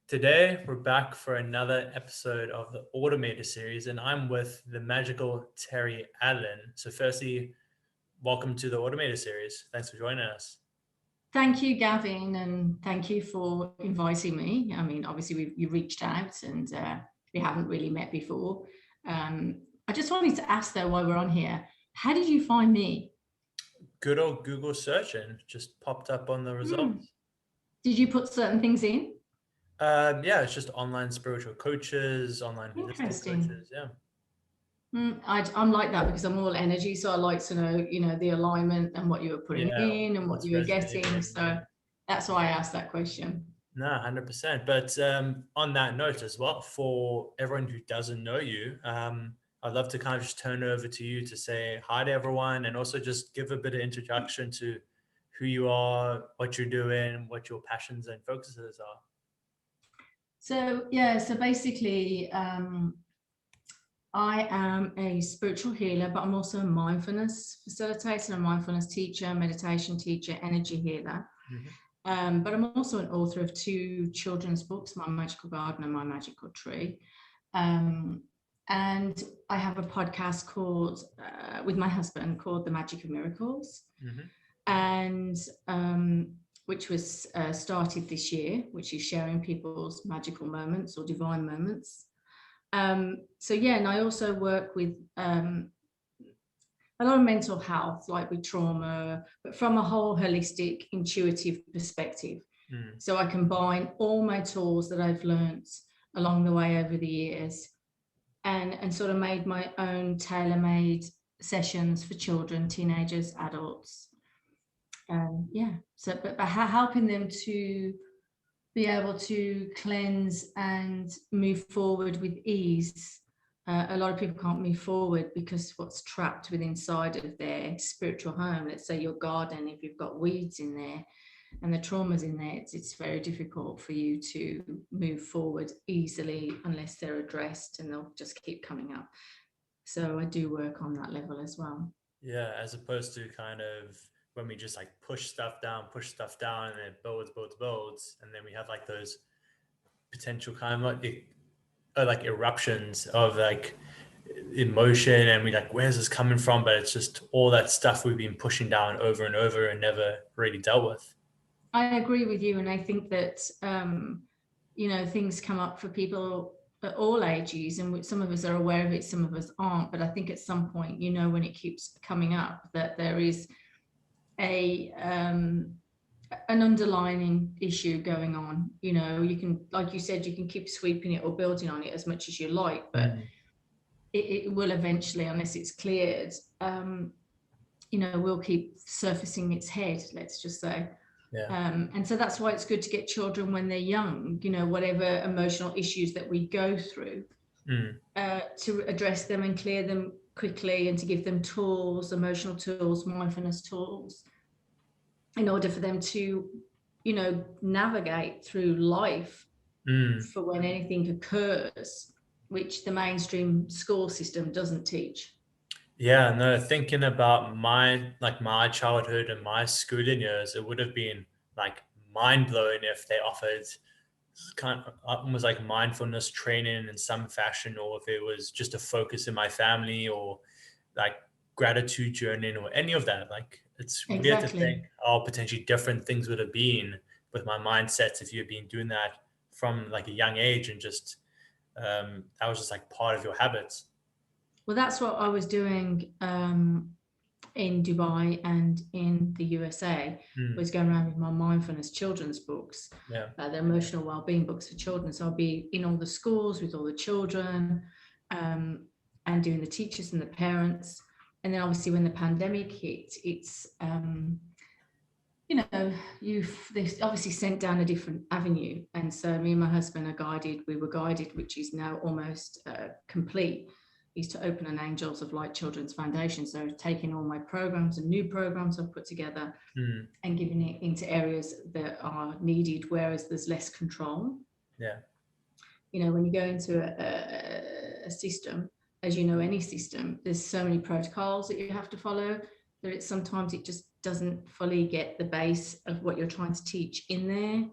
Today, we're back for another episode of the Automator Series, and I'm with the magical Terri Allen. So firstly, welcome to the Automator Series. Thanks for joining us. Thank you, Gavin, and thank you for inviting me. I mean, obviously, you reached out and we haven't really met before. I just wanted to ask, though, while we're on here, how did you find me? Good old Google search and just popped up on the results. Did you put certain things in? Yeah, it's just online spiritual coaches, online holistic Interesting. coaches. Yeah. I'm like that because I'm all energy, so I like to know, the alignment and what you were putting Yeah, in and what what's you were getting. resonating. So Yeah. that's why I asked that question. No, 100%. But on that note as well, for everyone who doesn't know you, I'd love to kind of just turn over to you to say hi to everyone and also just give a bit of introduction to who you are, what you're doing, what your passions and focuses are. So basically, I am a spiritual healer, but I'm also a mindfulness facilitator, a mindfulness teacher, meditation teacher, energy healer. But I'm also an author of 2 children's books, My Magical Garden and My Magical Tree. And I have a podcast called, with my husband, called The Magic of Miracles. And which was started this year, which is sharing people's magical moments or divine moments. And I also work with a lot of mental health, like with trauma, but from a whole holistic, intuitive perspective. So I combine all my tools that I've learned along the way over the years and sort of made my own tailor-made sessions for children, teenagers, adults. But helping them to be able to cleanse and move forward with ease. A lot of people can't move forward because what's trapped within inside of their spiritual home, let's say your garden, if you've got weeds in there and the trauma's in there, it's very difficult for you to move forward easily unless they're addressed, and they'll just keep coming up. So I do work on that level as well. Yeah, as opposed to kind of when we just like push stuff down, and it builds, and then we have like those potential kind of like eruptions of like emotion, and we like, where's this coming from? But it's just all that stuff we've been pushing down over and over and never really dealt with. I agree with you, and I think that things come up for people at all ages, and some of us are aware of it, some of us aren't. But I think at some point, when it keeps coming up, that there is an underlying issue going on. You can, like you said, you can keep sweeping it or building on it as much as you like, but it will eventually, unless it's cleared, will keep surfacing its head, let's just say. And so that's why it's good to get children when they're young, whatever emotional issues that we go through, to address them and clear them quickly, and to give them tools, emotional tools, mindfulness tools, in order for them to, navigate through life for when anything occurs, which the mainstream school system doesn't teach. Yeah, no, thinking about my childhood and my schooling years, it would have been like mind blowing if they offered kind of almost like mindfulness training in some fashion, or if it was just a focus in my family, or like gratitude journeying, or any of that. Like, it's weird to think how potentially different things would have been with my mindsets if you had been doing that from like a young age, and just that was just like part of your habits. Well, that's what I was doing in Dubai and in the USA, was going around with my mindfulness children's books, the emotional well-being books for children. So I'll be in all the schools with all the children, and doing the teachers and the parents. And then obviously when the pandemic hit, it's they obviously sent down a different avenue. And so me and my husband we were guided, which is now almost complete, is to open an Angels of Light Children's Foundation. So taking all my programs and new programs I've put together and giving it into areas that are needed, whereas there's less control. When you go into a system, as you know, any system, there's so many protocols that you have to follow that sometimes it just doesn't fully get the base of what you're trying to teach in there.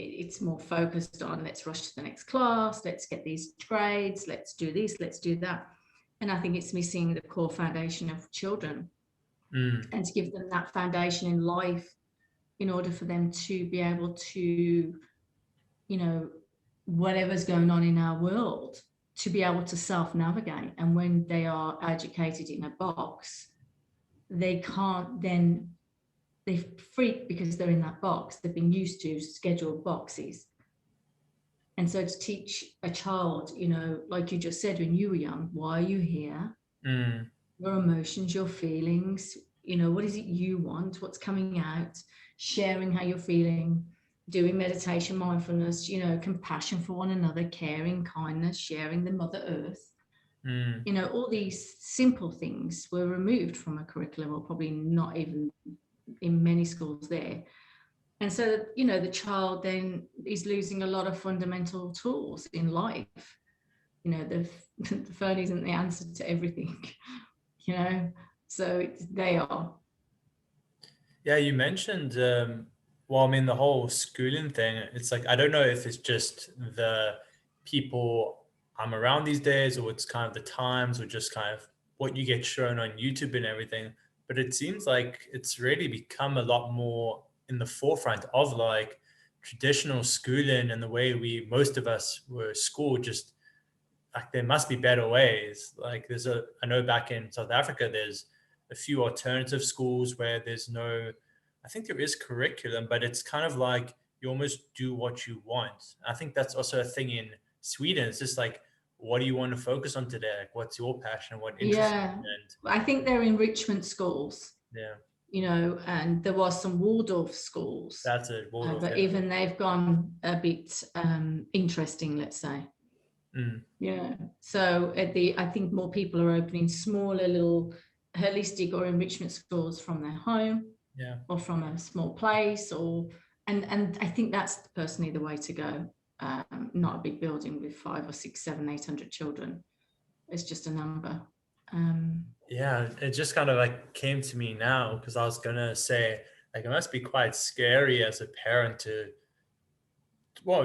it's more focused on, let's rush to the next class, let's get these grades, let's do this, let's do that. And I think it's missing the core foundation of children, and to give them that foundation in life in order for them to be able to, whatever's going on in our world, to be able to self-navigate. And when they are educated in a box, they can't then, they freak because they're in that box. They've been used to scheduled boxes. And so to teach a child, like you just said, when you were young, why are you here? Your emotions, your feelings, what is it you want? What's coming out? Sharing how you're feeling, doing meditation, mindfulness, compassion for one another, caring, kindness, sharing the Mother Earth. All these simple things were removed from a curriculum, or probably not even in many schools there. And so, the child then is losing a lot of fundamental tools in life. The phone isn't the answer to everything, so they are. Yeah, you mentioned, the whole schooling thing, it's like, I don't know if it's just the people I'm around these days, or it's kind of the times, or just kind of what you get shown on YouTube and everything. But it seems like it's really become a lot more in the forefront of like traditional schooling and the way most of us were schooled. Just like, there must be better ways. Like I know back in South Africa, there's a few alternative schools where there's no, I think there is curriculum, but it's kind of like you almost do what you want. I think that's also a thing in Sweden. It's just like, what do you want to focus on today? Like, what's your passion? What interests you? And I think they're enrichment schools. Yeah. And there was some Waldorf schools. That's it. Waldorf, but yeah. even they've gone a bit interesting, let's say. Yeah. So I think more people are opening smaller little holistic or enrichment schools from their home, or from a small place, and I think that's personally the way to go. Not a big building with 5 or 6, 7, 800 children. It's just a number. Yeah, it just kind of like came to me now, because I was gonna say, like, it must be quite scary as a parent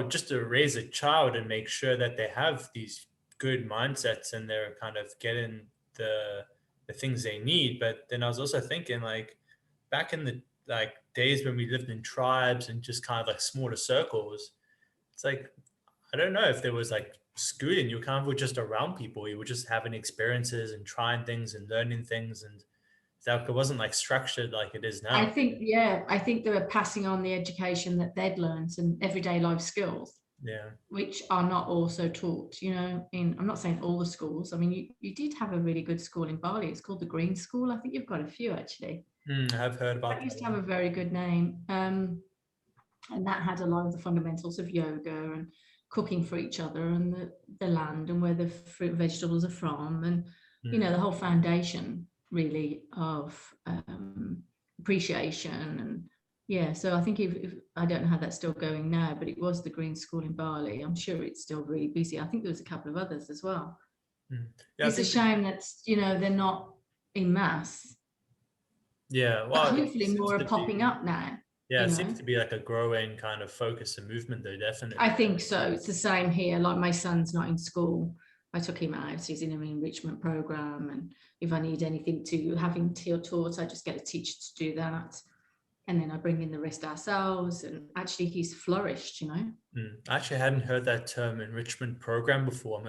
just to raise a child and make sure that they have these good mindsets and they're kind of getting the things they need. But then I was also thinking, like, back in the days when we lived in tribes and just kind of like smaller circles, it's like, I don't know if there was like schooling. You kind of were just around people. You were just having experiences and trying things and learning things, and that it wasn't like structured like it is now. I think they were passing on the education that they'd learned and everyday life skills, which are not also taught, I'm not saying all the schools. I mean, you did have a really good school in Bali. It's called the Green School. I think you've got a few, actually. I've heard about that. Used to have a very good name. And that had a lot of the fundamentals of yoga and cooking for each other, and the land, and where the fruit and vegetables are from, and the whole foundation really of appreciation. And so I think if I don't know how that's still going now, but it was the Green School in Bali. I'm sure it's still really busy. I think there was a couple of others as well. It's a shame that they're not in mass. Well, but hopefully more are popping up now. It seems to be like a growing kind of focus and movement, though, definitely. I think so. It's the same here. Like, my son's not in school. I took him out. He's in an enrichment program. And if I need anything to have him taught, I just get a teacher to do that. And then I bring in the rest ourselves. And actually, he's flourished, I actually hadn't heard that term, enrichment program, before.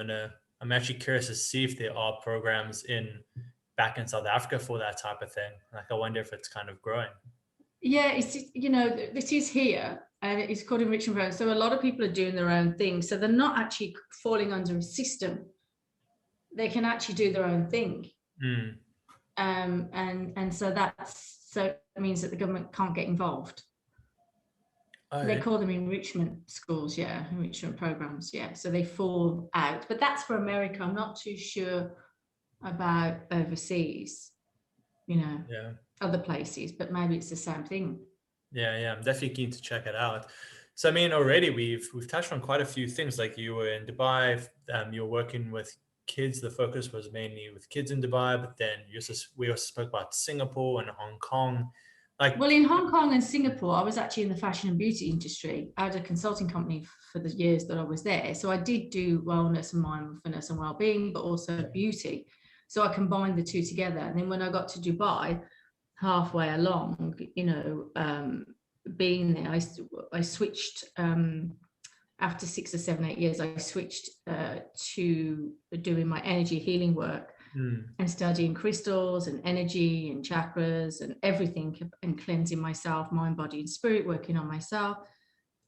I'm actually curious to see if there are programs back in South Africa for that type of thing. Like, I wonder if it's kind of growing. Yeah, it's this is here, and it's called enrichment program. So a lot of people are doing their own thing. So they're not actually falling under a system. They can actually do their own thing. And so it means that the government can't get involved. They call them enrichment schools, enrichment programs, so they fall out. But that's for America. I'm not too sure about overseas, other places, but maybe it's the same thing. I'm definitely keen to check it out. So, I mean, already we've touched on quite a few things. Like, you were in Dubai, you're working with kids. The focus was mainly with kids in Dubai, but then we also spoke about Singapore and Hong Kong. Like, well, in Hong Kong and Singapore, I was actually in the fashion and beauty industry. I had a consulting company for the years that I was there. So I did do wellness and mindfulness and well-being, but also beauty. So I combined the two together. And then when I got to Dubai, halfway along, being there, I switched, after 6 or 7, 8 years, I switched to doing my energy healing work. And studying crystals and energy and chakras and everything, and cleansing myself, mind, body and spirit, working on myself.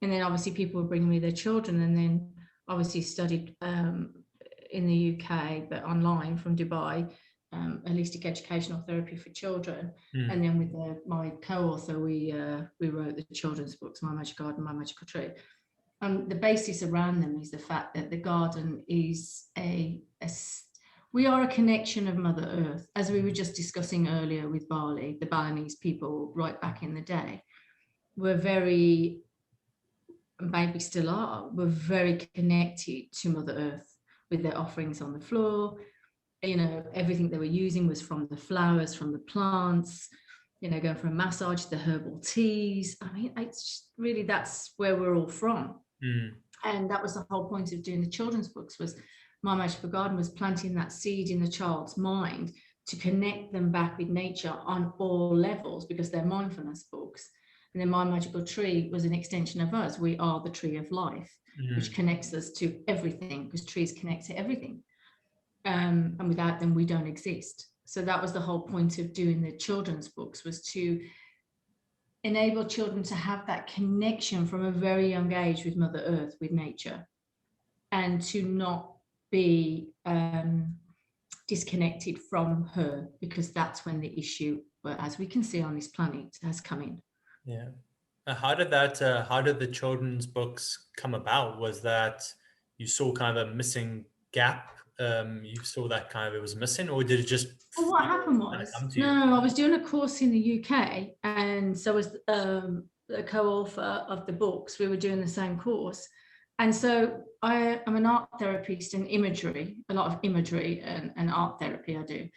And then obviously people were bringing me their children, and then obviously studied in the UK, but online from Dubai, holistic educational therapy for children. And then with my co-author, we wrote the children's books, My Magic Garden, My Magical Tree. The basis around them is the fact that the garden is we are a connection of Mother Earth, as we were just discussing earlier with Bali, the Balinese people right back in the day. We're very, maybe still are, we're very connected to Mother Earth with their offerings on the floor. Everything they were using was from the flowers, from the plants, going from massage, the herbal teas. I mean, it's just really, that's where we're all from. And that was the whole point of doing the children's books, was My Magical Garden was planting that seed in the child's mind to connect them back with nature on all levels, because they're mindfulness books. And then My Magical Tree was an extension of us. We are the tree of life, which connects us to everything, because trees connect to everything. And without them, we don't exist. So that was the whole point of doing the children's books, was to enable children to have that connection from a very young age with Mother Earth, with nature, and to not be disconnected from her, because that's when the issue, as we can see on this planet, has come in. Yeah. How did the children's books come about? Was that you saw kind of a missing gap? You saw that kind of it was missing, or did it just? Well, what happened was, I was doing a course in the UK, and so was the co-author of the books. We were doing the same course. And so I'm an art therapist and imagery, a lot of imagery and art therapy I do.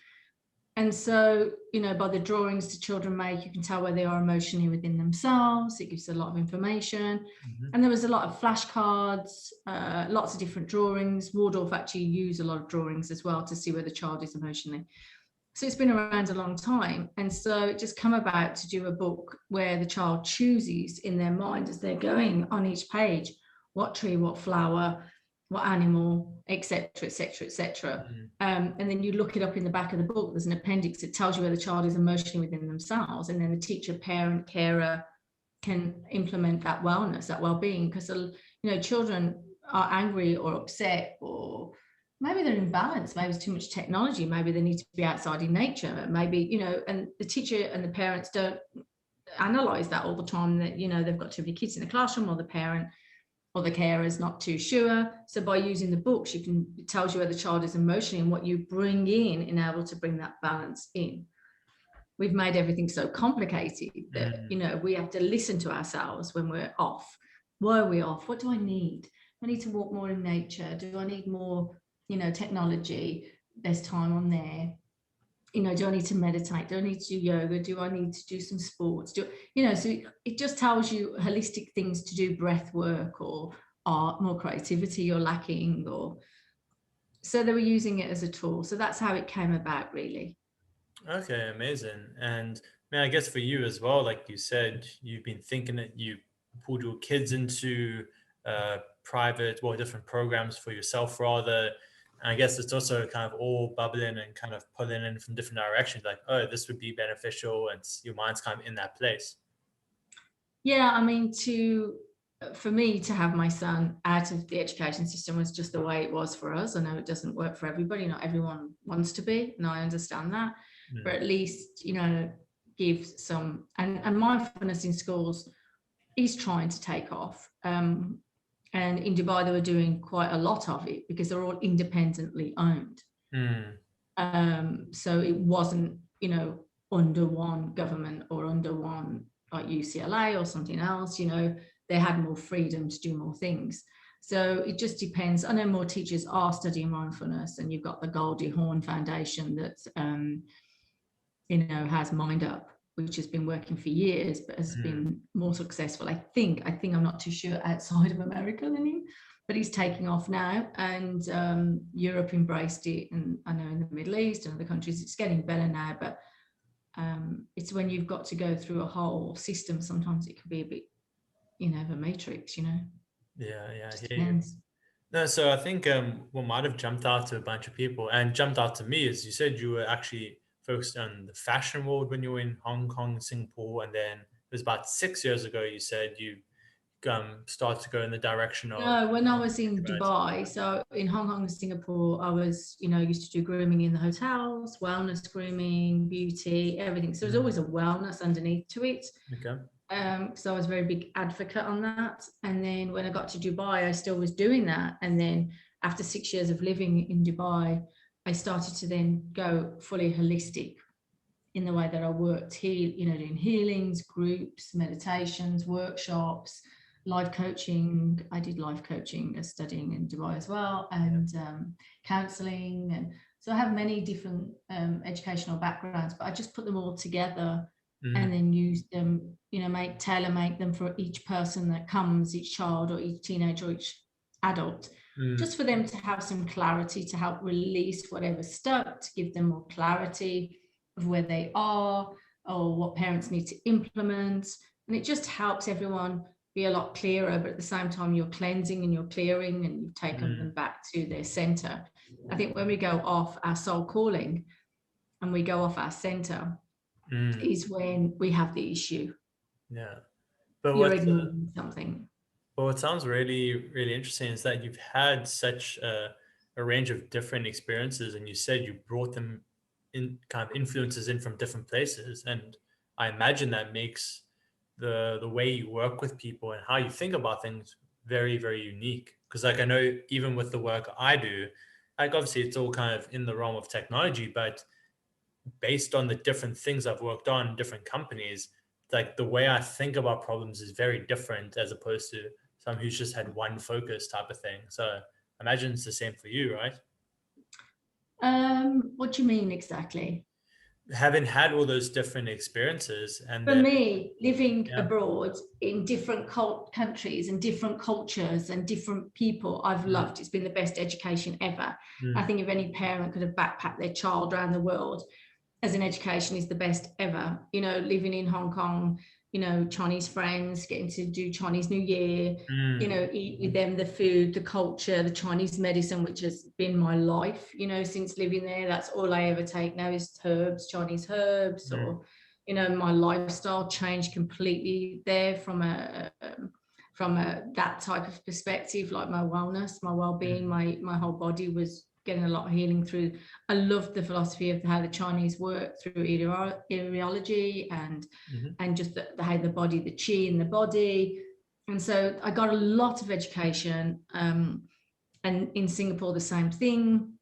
And so, by the drawings the children make, you can tell where they are emotionally within themselves. It gives a lot of information. And there was a lot of flashcards, lots of different drawings. Waldorf actually used a lot of drawings as well to see where the child is emotionally. So it's been around a long time. And so it just come about to do a book where the child chooses in their mind, as they're going on each page, what tree, what flower, what animal, etc., etc., etc. And then you look it up in the back of the book. There's an appendix that tells you where the child is emotionally within themselves, and then the teacher, parent, carer can implement that wellness, that well-being, because children are angry or upset, or maybe they're imbalanced, maybe it's too much technology, maybe they need to be outside in nature, maybe, and the teacher and the parents don't analyze that all the time, that they've got too many kids in the classroom, or the parent or the carer is not too sure. So by using the books, it tells you where the child is emotionally, and what you bring in able to bring that balance in. We've made everything so complicated that, we have to listen to ourselves when we're off. Why are we off? What do I need? Do I need to walk more in nature? Do I need more, technology? There's time on there. Do I need to meditate? Do I need to do yoga? Do I need to do some sports? So it just tells you holistic things to do, breath work or art, more creativity you're lacking, or so they were using it as a tool. So that's how it came about, really. Okay, amazing. And I guess for you as well, like you said, you've been thinking that you pulled your kids into private, different programs for yourself rather. And I guess it's also kind of all bubbling and kind of pulling in from different directions, like, oh, this would be beneficial, and your mind's kind of in that place. Yeah, I mean, for me to have my son out of the education system was just the way it was for us. I know it doesn't work for everybody. Not everyone wants to be, and I understand that. But at least, give some, and mindfulness in schools is trying to take off. And in Dubai, they were doing quite a lot of it because they're all independently owned. So it wasn't, under one government or under one, like UCLA or something else. They had more freedom to do more things. So it just depends. I know more teachers are studying mindfulness, and you've got the Goldie Hawn Foundation that, has Mind Up. which has been working for years, but has been more successful. I think I'm not too sure outside of America than him, but he's taking off now, and Europe embraced it, and I know in the Middle East and other countries it's getting better now, but it's when you've got to go through a whole system, sometimes it can be a bit, of a matrix, Yeah, just I hear you. depends. No, so I think what might have jumped out to a bunch of people and jumped out to me is you said you were actually focused on the fashion world when you were in Hong Kong, Singapore, and then it was about 6 years ago you said you started to go in the direction of No, when I was in humanity. Dubai, so in Hong Kong and Singapore, I was, used to do grooming in the hotels, wellness grooming, beauty, everything. So there's always a wellness underneath to it. Okay. So I was a very big advocate on that. And then when I got to Dubai, I still was doing that. And then after 6 years of living in Dubai, I started to then go fully holistic in the way that I worked here, doing healings, groups, meditations, workshops, life coaching. I did life coaching, studying in Dubai as well, and counseling. And so I have many different educational backgrounds, but I just put them all together and then use them, tailor make them for each person that comes, each child or each teenager or each adult, just for them to have some clarity, to help release whatever's stuck, to give them more clarity of where they are or what parents need to implement. And it just helps everyone be a lot clearer, but at the same time you're cleansing and you're clearing and you've taken them back to their center. I think when we go off our soul calling and we go off our center is when we have the issue. Yeah. But You're ignoring something. what sounds really, really interesting is that you've had such a range of different experiences, and you said you brought them in kind of influences in from different places. And I imagine that makes the way you work with people and how you think about things very, very unique. Because like I know even with the work I do, like obviously it's all kind of in the realm of technology, but based on the different things I've worked on in different companies, like the way I think about problems is very different as opposed to someone who's just had one focus type of thing. So I imagine it's the same for you, right? What do you mean exactly? Having had all those different experiences and For then me, living abroad in different countries and different cultures and different people, I've loved. It's been the best education ever. I think if any parent could have backpacked their child around the world as an education is the best ever. Living in Hong Kong, Chinese friends, getting to do Chinese New Year, eat with them, the food, the culture, the Chinese medicine, which has been my life, since living there. That's all I ever take now is herbs, Chinese herbs, or, my lifestyle changed completely there from that type of perspective, like my wellness, my well-being, my whole body was getting a lot of healing through. I loved the philosophy of how the Chinese work through etiology and just how the body, the chi in the body. And so I got a lot of education, and in Singapore the same thing.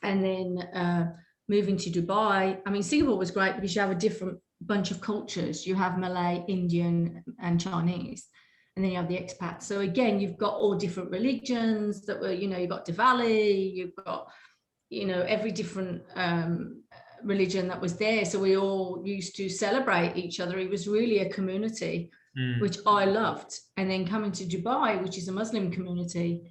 And then moving to Dubai, I mean, Singapore was great because you have a different bunch of cultures. You have Malay, Indian, and Chinese. And then you have the expats. So again, you've got all different religions that were, you've got Diwali, you've got, every different religion that was there. So we all used to celebrate each other. It was really a community, which I loved. And then coming to Dubai, which is a Muslim community,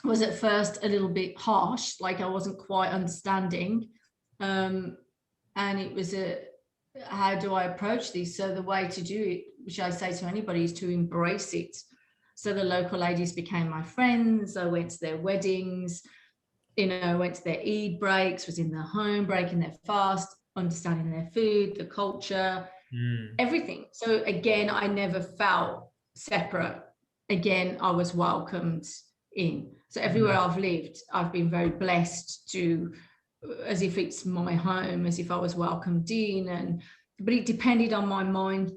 was at first a little bit harsh, like I wasn't quite understanding. And it was how do I approach this? So the way to do it, which I say to anybody, is to embrace it. So the local ladies became my friends. I went to their weddings, went to their Eid breaks, was in their home, breaking their fast, understanding their food, the culture, everything. So again, I never felt separate. Again, I was welcomed in. So everywhere I've lived, I've been very blessed to, as if it's my home, as if I was welcomed in. But it depended on my mind,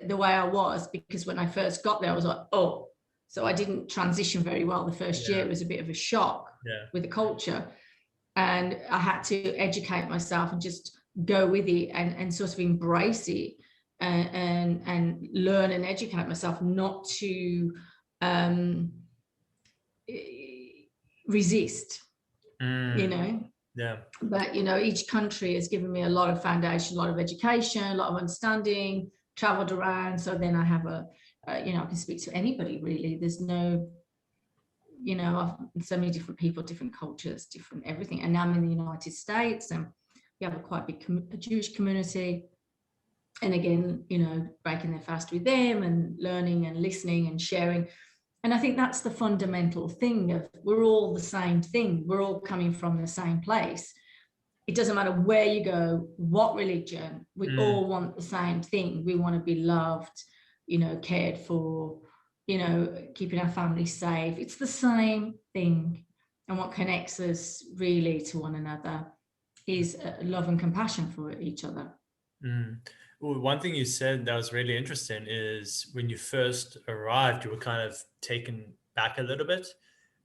the way I was, because when I first got there, I was like, oh, so I didn't transition very well the first year. It was a bit of a shock with the culture. And I had to educate myself and just go with it and sort of embrace it and learn and educate myself not to resist, Yeah. But, you know, each country has given me a lot of foundation, a lot of education, a lot of understanding, traveled around. So then I have you know, I can speak to anybody really. There's no, you know, so many different people, different cultures, different everything. And now I'm in the United States, and we have a quite big Jewish community. And again, you know, breaking their fast with them and learning and listening and sharing. And I think that's the fundamental thing of we're all the same thing. We're all coming from the same place. It doesn't matter where you go, what religion, we all want the same thing. We want to be loved, you know, cared for, you know, keeping our family safe. It's the same thing. And what connects us really to one another is love and compassion for each other. Well, one thing you said that was really interesting is when you first arrived, you were kind of taken back a little bit.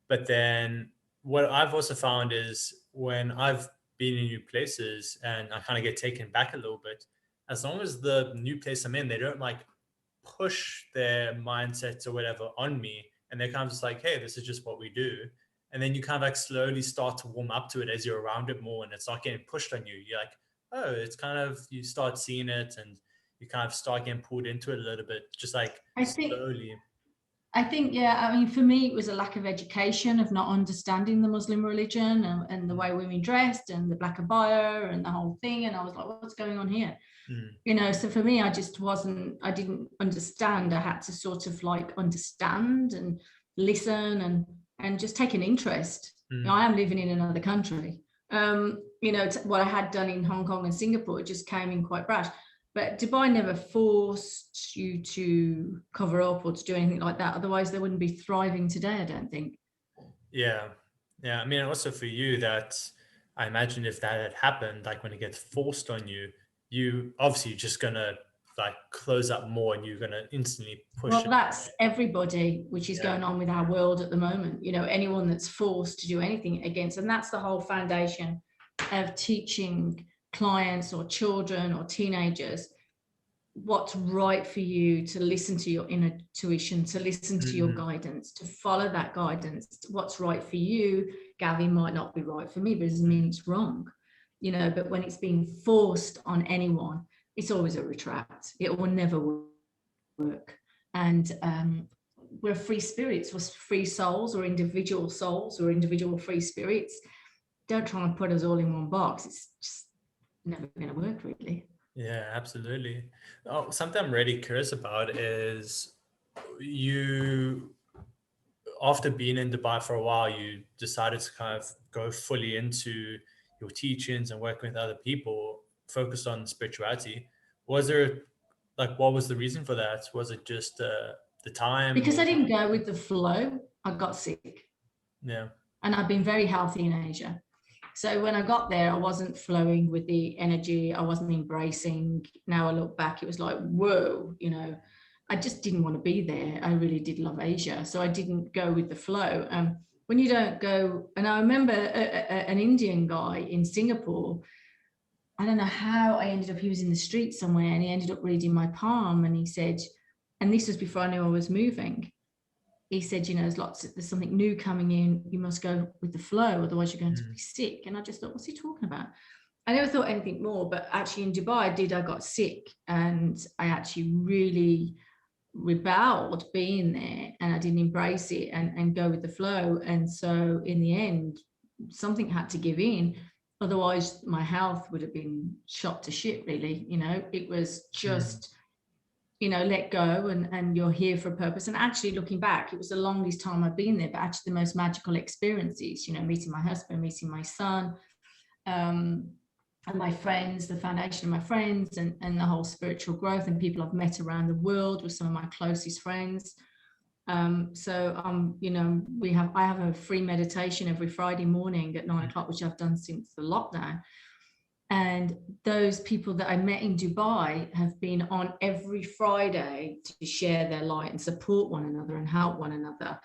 But then what I've also found is when I've been in new places and I kind of get taken back a little bit, as long as the new place I'm in, they don't like push their mindsets or whatever on me. And they're kind of just like, hey, this is just what we do. And then you kind of like slowly start to warm up to it as you're around it more and it's not getting pushed on you. You're like, oh, it's kind of, you start seeing it and you kind of start getting pulled into it a little bit, just like slowly. I think, yeah, I mean, for me, it was a lack of education, of not understanding the Muslim religion and the way women dressed and the black abaya and the whole thing. And I was like, what's going on here? You know, so for me, I didn't understand. I had to sort of like understand and listen and just take an interest. You know, I am living in another country. You know, what I had done in Hong Kong and Singapore, it just came in quite brash. But Dubai never forced you to cover up or to do anything like that. Otherwise, they wouldn't be thriving today, I don't think. Yeah. Yeah. I mean, also for you, that I imagine if that had happened, like when it gets forced on you, you obviously just going to like close up more and you're going to instantly push Well, it. that's everybody, which is going on with our world at the moment. You know, anyone that's forced to do anything against, and that's the whole foundation of teaching clients or children or teenagers what's right for you, to listen to your inner intuition, to listen to your guidance, to follow that guidance. What's right for you, Gavin, might not be right for me, but it doesn't mean it's wrong, you know. But when it's being forced on anyone, it's always a retract. It will never work. And we're free spirits, we're free souls, or individual souls, or individual free spirits. Don't try and put us all in one box. It's just never going to work, really. Yeah, absolutely. Oh, something I'm really curious about is you, after being in Dubai for a while, you decided to kind of go fully into your teachings and working with other people, focused on spirituality. Was there, like, what was the reason for that? Was it just the time? Because I didn't go with the flow, I got sick. Yeah. And I've been very healthy in Asia. So when I got there, I wasn't flowing with the energy. I wasn't embracing. Now I look back, it was like, whoa, you know, I just didn't want to be there. I really did love Asia. So I didn't go with the flow. When you don't go, and I remember an Indian guy in Singapore, I don't know how I ended up, he was in the street somewhere and he ended up reading my palm and he said, and this was before I knew I was moving. He said, you know, there's something new coming in. You must go with the flow, otherwise you're going to be sick. And I just thought, what's he talking about? I never thought anything more, but actually in Dubai, I got sick and I actually really rebelled being there and I didn't embrace it and go with the flow. And so in the end, something had to give in. Otherwise my health would have been shot to shit, really. You know, it was just, you know, let go and you're here for a purpose. And actually looking back, it was the longest time I've been there, but actually the most magical experiences, you know, meeting my husband, meeting my son, and my friends, the foundation of my friends and the whole spiritual growth and people I've met around the world with some of my closest friends. So you know, I have a free meditation every Friday morning at 9 o'clock, which I've done since the lockdown. And those people that I met in Dubai have been on every Friday to share their light and support one another and help one another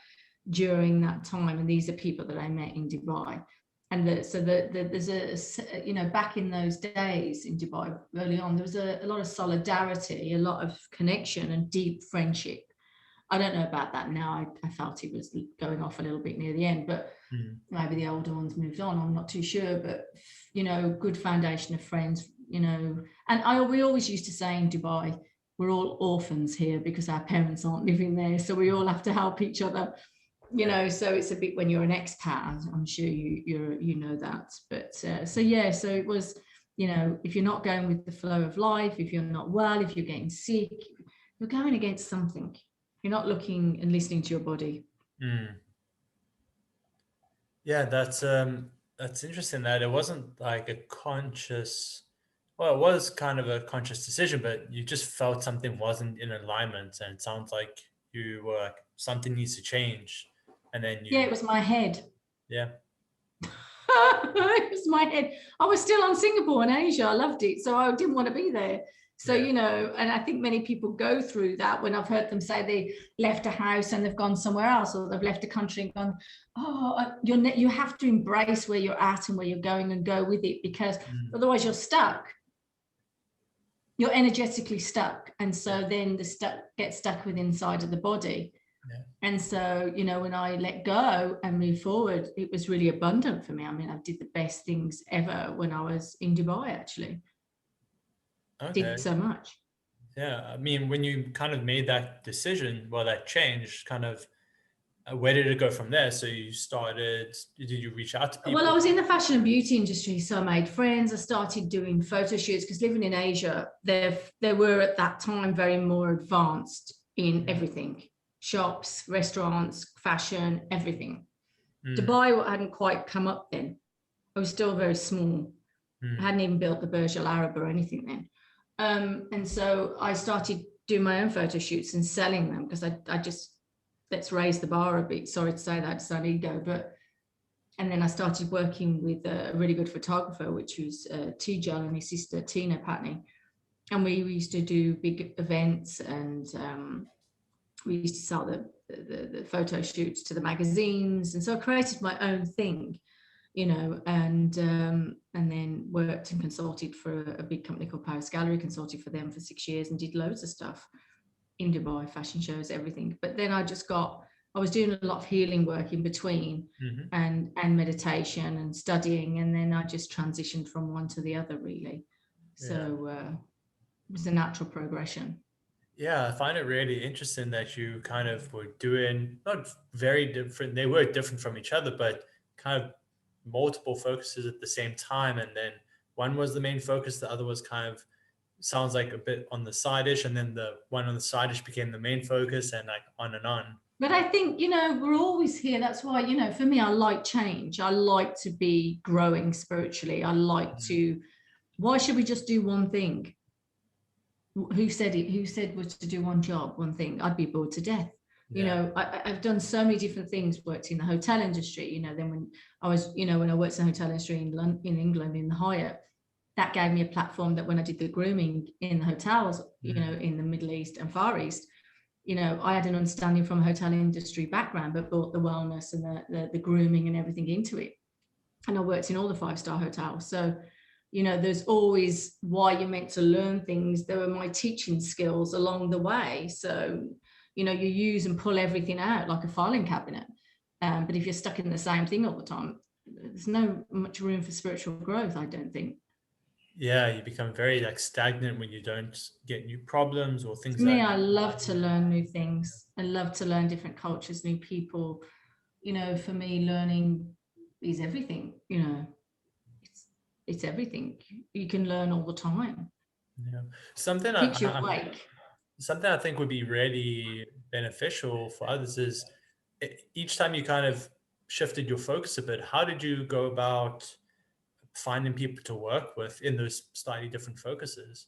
during that time. And these are people that I met in Dubai. And there's a, you know, back in those days in Dubai early on, there was a lot of solidarity, a lot of connection and deep friendship. I don't know about that now. I felt it was going off a little bit near the end, but maybe the older ones moved on. I'm not too sure, but good foundation of friends, and we always used to say in Dubai, we're all orphans here because our parents aren't living there. So we all have to help each other, so it's a bit when you're an expat, I'm sure you know that. But so it was, if you're not going with the flow of life, if you're not well, if you're getting sick, you're going against something. You're not looking and listening to your body. Yeah, that's interesting that it wasn't like a conscious, well, it was kind of a conscious decision, but you just felt something wasn't in alignment, and it sounds like you were like, something needs to change, and then it was my head. Yeah. It was my head. I was still on Singapore and Asia. I loved it, so I didn't want to be there. So, and I think many people go through that when I've heard them say they left a house and they've gone somewhere else, or they've left a country and gone, you have to embrace where you're at and where you're going and go with it, because otherwise you're stuck. You're energetically stuck. And so then the stuck gets stuck with inside of the body. Yeah. And so, when I let go and move forward, it was really abundant for me. I mean, I did the best things ever when I was in Dubai, actually. Okay. Did so much. Yeah. I mean, when you kind of made that decision, well, that change kind of, where did it go from there? So you started, did you reach out to people? Well, I was in the fashion and beauty industry, so I made friends. I started doing photo shoots because living in Asia, they were at that time very more advanced in everything. Shops, restaurants, fashion, everything. Dubai hadn't quite come up then. I was still very small. I hadn't even built the Burj Al Arab or anything then. And so I started doing my own photo shoots and selling them, because I just, let's raise the bar a bit. Sorry to say that, it's an ego, and then I started working with a really good photographer, which was Tijal and his sister Tina Patney. And we used to do big events, and we used to sell the photo shoots to the magazines. And so I created my own thing, and then worked and consulted for a big company called Paris Gallery, consulted for them for 6 years and did loads of stuff in Dubai, fashion shows, everything. But then I was doing a lot of healing work in between, and meditation and studying. And then I just transitioned from one to the other, really. So it was a natural progression. Yeah, I find it really interesting that you kind of were doing, not very different, they were different from each other, but kind of multiple focuses at the same time. And then one was the main focus, the other was kind of, sounds like a bit on the side-ish, and then the one on the side-ish became the main focus, and like on and on. But I think, we're always here. That's why, for me, I like change. I like to be growing spiritually. I like to, why should we just do one thing? Who said it? Who said was to do one job, one thing? I'd be bored to death. Yeah. I've done so many different things, worked in the hotel industry, then when I was, when I worked in the hotel industry in England, in the Hyatt, that gave me a platform that when I did the grooming in the hotels, in the Middle East and Far East, I had an understanding from a hotel industry background, but brought the wellness and the grooming and everything into it. And I worked in all the 5-star hotels. So, there's always why you're meant to learn things. There were my teaching skills along the way. So, you use and pull everything out like a filing cabinet. But if you're stuck in the same thing all the time, there's no much room for spiritual growth, I don't think. Yeah, you become very stagnant when you don't get new problems or things. For me, I love to learn new things. I love to learn different cultures, new people. For me, learning is everything. It's everything. You can learn all the time. Yeah, something I think would be really beneficial for others is each time you kind of shifted your focus a bit, how did you go about finding people to work with in those slightly different focuses?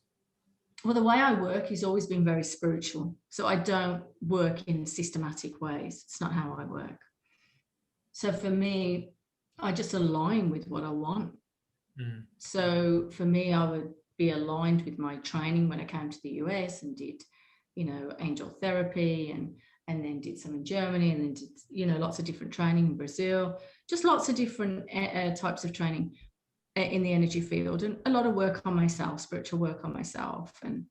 Well, the way I work has always been very spiritual. So I don't work in systematic ways. It's not how I work. So for me, I just align with what I want. So for me, I would be aligned with my training when I came to the US and did, angel therapy and then did some in Germany, and then did, lots of different training in Brazil, just lots of different types of training in the energy field, and a lot of work on myself, spiritual work on myself. And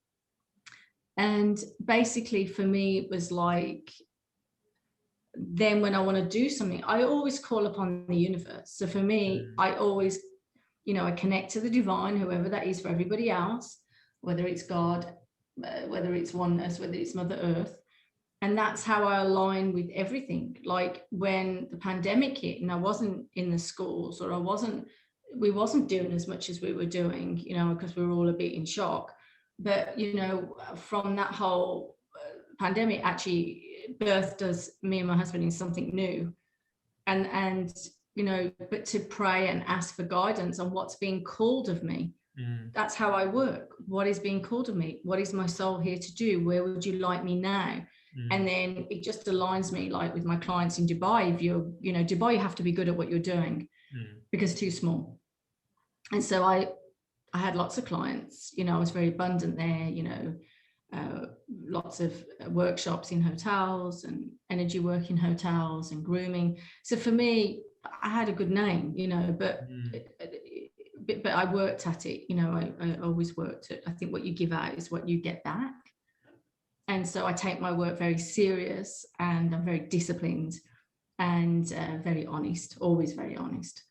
And basically for me, it was like, then when I want to do something, I always call upon the universe. So for me, I always, I connect to the divine, whoever that is for everybody else, whether it's God, whether it's oneness, whether it's Mother Earth. And that's how I align with everything. Like when the pandemic hit and I wasn't in the schools, or we wasn't doing as much as we were doing, because we were all a bit in shock. But, from that whole pandemic actually birthed us, me and my husband, in something new. And but to pray and ask for guidance on what's being called of me. That's how I work. What is being called of me? What is my soul here to do? Where would you like me now? And then it just aligns me, like with my clients in Dubai. If you're, Dubai, you have to be good at what you're doing because it's too small. And so I had lots of clients, I was very abundant there, lots of workshops in hotels and energy work in hotels and grooming. So for me, I had a good name, but I worked at it, I always worked at, I think what you give out is what you get back. And so I take my work very serious, and I'm very disciplined and very honest, always very honest,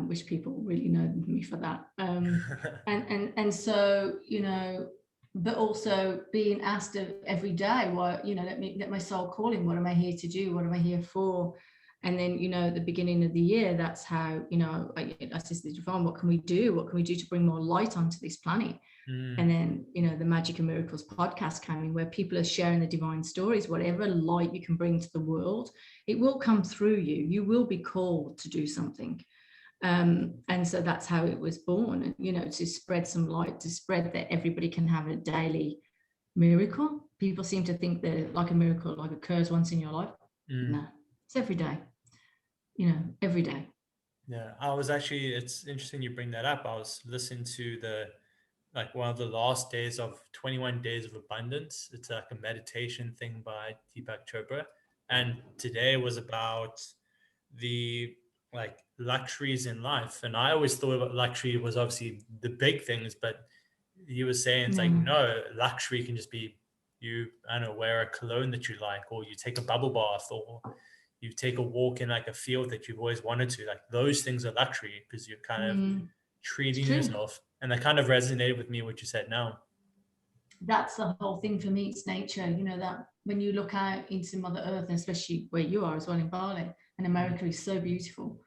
which people really know me for that. And so, but also being asked every day, what, let my soul call in, what am I here to do? What am I here for? And then, at the beginning of the year, that's how, I said to the divine, what can we do? What can we do to bring more light onto this planet? And then, the Magic and Miracles podcast came in, where people are sharing the divine stories. Whatever light you can bring to the world, it will come through you. You will be called to do something. And so that's how it was born, to spread some light, to spread that everybody can have a daily miracle. People seem to think that like a miracle like occurs once in your life. No, it's every day, every day. Yeah, it's interesting you bring that up. I was listening to one of the last days of 21 Days of Abundance. It's like a meditation thing by Deepak Chopra. And today was about the luxuries in life. And I always thought about luxury was obviously the big things, but he was saying it's no, luxury can just be you, I don't know, wear a cologne that you like, or you take a bubble bath, or you take a walk in like a field that you've always wanted to. Like those things are luxury because you're kind of treating yourself. And that kind of resonated with me, what you said now. That's the whole thing for me. It's nature, that when you look out into Mother Earth, and especially where you are as well in Bali, and America is so beautiful.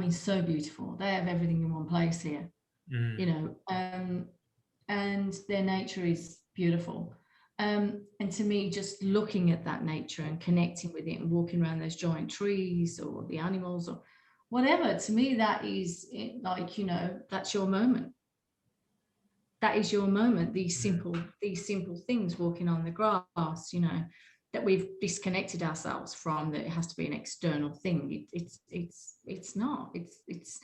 So beautiful. They have everything in one place here, and their nature is beautiful. And to me, just looking at that nature and connecting with it and walking around those giant trees or the animals or whatever, to me, that is that's your moment. That is your moment. These simple things, walking on the grass, that we've disconnected ourselves from, that it has to be an external thing. It's not. It's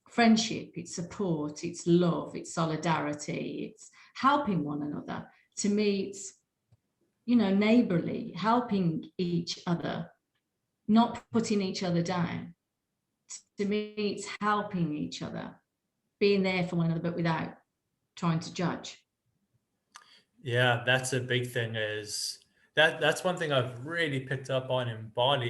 friendship, it's support, it's love, it's solidarity, it's helping one another. To me, it's neighborly, helping each other, not putting each other down. To me, it's helping each other, being there for one another, but without trying to judge. Yeah, that's a big thing. That's one thing I've really picked up on in Bali.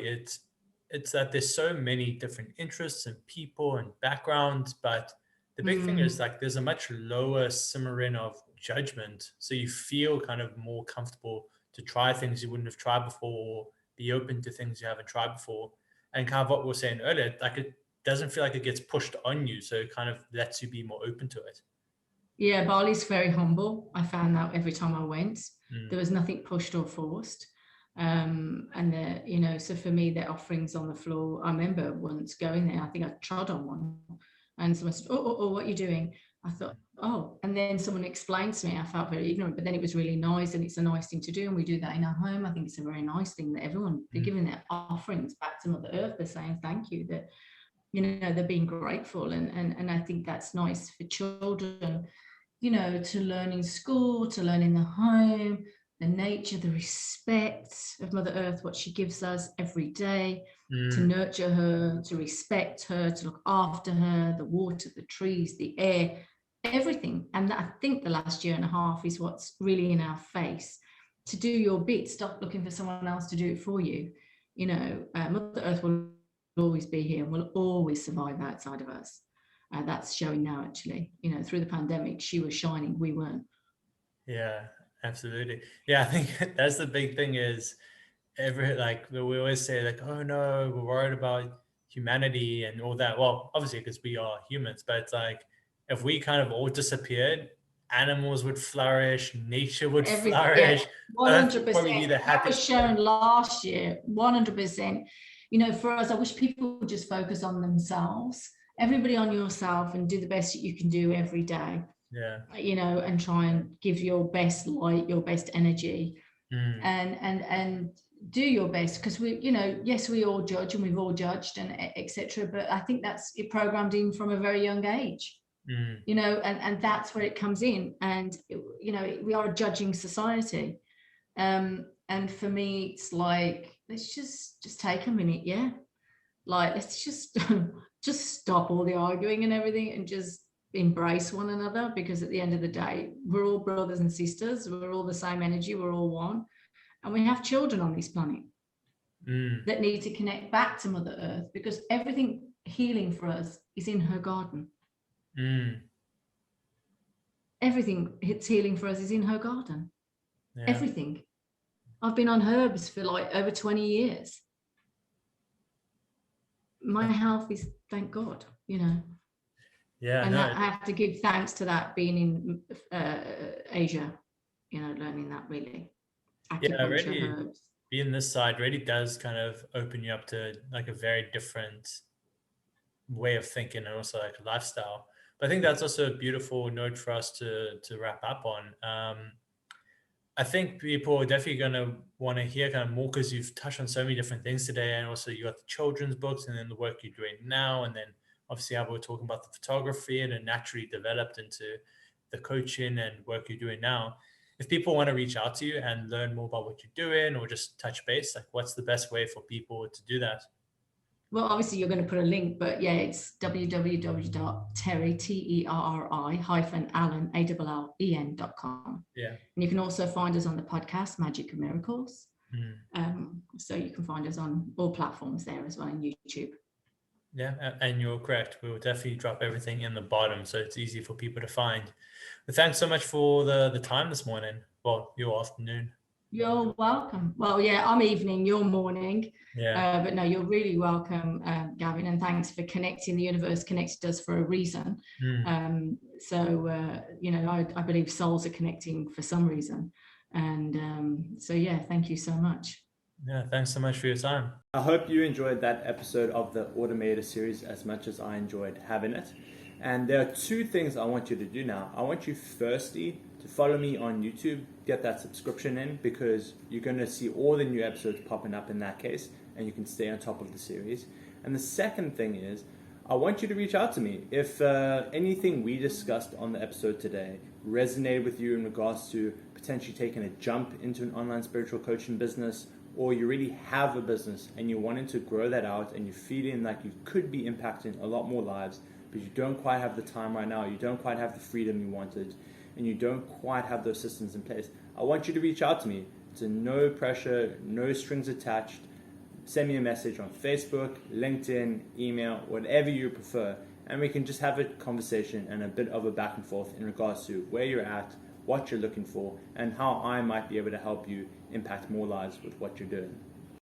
It's that there's so many different interests and people and backgrounds, but the big thing is there's a much lower simmering of judgment. So you feel kind of more comfortable to try things you wouldn't have tried before, or be open to things you haven't tried before. And kind of what we were saying earlier, it doesn't feel like it gets pushed on you. So it kind of lets you be more open to it. Yeah, Bali's very humble. I found that every time I went, there was nothing pushed or forced. So for me, their offerings on the floor, I remember once going there, I think I trod on one, and someone said, oh, what are you doing? I thought, oh, and then someone explained to me, I felt very ignorant, but then it was really nice, and it's a nice thing to do, and we do that in our home. I think it's a very nice thing that everyone, they're giving their offerings back to Mother Earth. They're saying thank you, that, they're being grateful. And I think that's nice for children, to learn in school, to learn in the home, the nature, the respect of Mother Earth, what she gives us every day, to nurture her, to respect her, to look after her, the water, the trees, the air, everything. And I think the last year and a half is what's really in our face. To do your bit, stop looking for someone else to do it for you. You know, Mother Earth will always be here and will always survive outside of us. That's showing now, actually. You know, through the pandemic, she was shining, we weren't. Yeah, absolutely. Yeah, I think that's the big thing is we always say like, oh no, we're worried about humanity and all that. Well, obviously because we are humans, but it's like if we kind of all disappeared, animals would flourish, nature would Everything, yeah, flourish. Earth would 100%. probably be the That was happiest shown place. last year, 100%. You know, for us, I wish people would just focus on themselves. Everybody on yourself and do the best that you can do every day. Yeah. You know, and try and give your best light, your best energy, and do your best, because we, you know, yes, we all judge and we've all judged and etc. But I think that's it programmed in from a very young age. You know, and that's where it comes in. And you know, we are a judging society. And for me, it's like, let's just take a minute, yeah. Like, let's just stop all the arguing and everything and just embrace one another, because at the end of the day, we're all brothers and sisters. We're all the same energy. We're all one, and we have children on this planet that need to connect back to Mother Earth, because everything healing for us is in her garden. Everything it's healing for us is in her garden. Yeah. Everything. I've been on herbs for like over 20 years. My health is, thank God, you know. Yeah. And I have to give thanks to that, being in Asia, you know, learning that really. Yeah, really herbs. Being this side really does kind of open you up to like a very different way of thinking and also like a lifestyle. But I think that's also a beautiful note for us to wrap up on. I think people are definitely going to want to hear kind of more, because you've touched on so many different things today, and also you got the children's books and then the work you're doing now, and then obviously how we're talking about the photography and it naturally developed into the coaching and work you're doing now. If people want to reach out to you and learn more about what you're doing or just touch base, like what's the best way for people to do that? Well, obviously you're going to put a link, but yeah, it's www.terri, Terri-Allen, ALLEN.com. Yeah. And you can also find us on the podcast, Magic of Miracles. So you can find us on all platforms there as well, on YouTube. Yeah, and you're correct. We will definitely drop everything in the bottom so it's easy for people to find. But thanks so much for the time this morning. Well, your afternoon. You're welcome. Well, yeah, I'm evening, you're morning. Yeah. But no, you're really welcome, Gavin, and thanks for connecting. The universe connected us for a reason. So, you know, I believe souls are connecting for some reason. And so, yeah, thank you so much. Yeah, thanks so much for your time. I hope you enjoyed that episode of the Automator Series as much as I enjoyed having it. And there are two things I want you to do now. I want you firstly to follow me on YouTube, get that subscription in, because you're going to see all the new episodes popping up in that case, and you can stay on top of the series. And the second thing is, I want you to reach out to me. If anything we discussed on the episode today resonated with you in regards to potentially taking a jump into an online spiritual coaching business, or you really have a business and you're wanting to grow that out and you're feeling like you could be impacting a lot more lives, but you don't quite have the time right now, you don't quite have the freedom you wanted, and you don't quite have those systems in place, I want you to reach out to me. It's a no pressure, no strings attached. Send me a message on Facebook, LinkedIn, email, whatever you prefer, and we can just have a conversation and a bit of a back and forth in regards to where you're at, what you're looking for, and how I might be able to help you impact more lives with what you're doing.